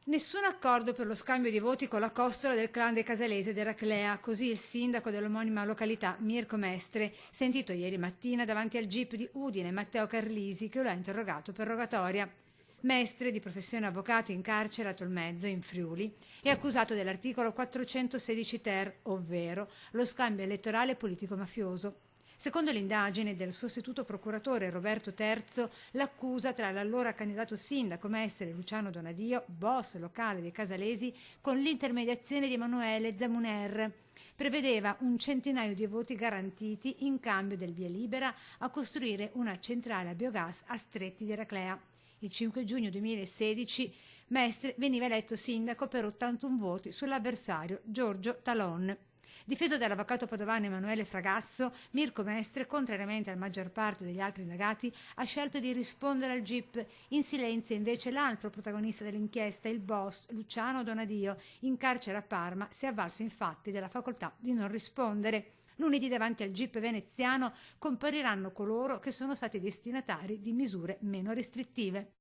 Nessun accordo per lo scambio di voti con la costola del clan dei Casalesi ed Eraclea, così il sindaco dell'omonima località, Mirko Mestre, sentito ieri mattina davanti al GIP di Udine, Matteo Carlisi, che lo ha interrogato per rogatoria. Mestre, di professione avvocato in carcere a Tolmezzo, in Friuli, è accusato dell'articolo 416 ter, ovvero lo scambio elettorale politico-mafioso. Secondo l'indagine del sostituto procuratore Roberto Terzo, l'accusa tra l'allora candidato sindaco Mestre Luciano Donadio, boss locale dei Casalesi, con l'intermediazione di Emanuele Zamuner, prevedeva un centinaio di voti garantiti in cambio del via libera a costruire una centrale a biogas a Stretti di Eraclea. Il 5 giugno 2016 Mestre veniva eletto sindaco per 81 voti sull'avversario Giorgio Talon. Difeso dall'avvocato padovano Emanuele Fragasso, Mirko Mestre, contrariamente alla maggior parte degli altri indagati, ha scelto di rispondere al GIP. In silenzio invece l'altro protagonista dell'inchiesta, il boss Luciano Donadio, in carcere a Parma, si è avvalso infatti della facoltà di non rispondere. Lunedì davanti al GIP veneziano compariranno coloro che sono stati destinatari di misure meno restrittive.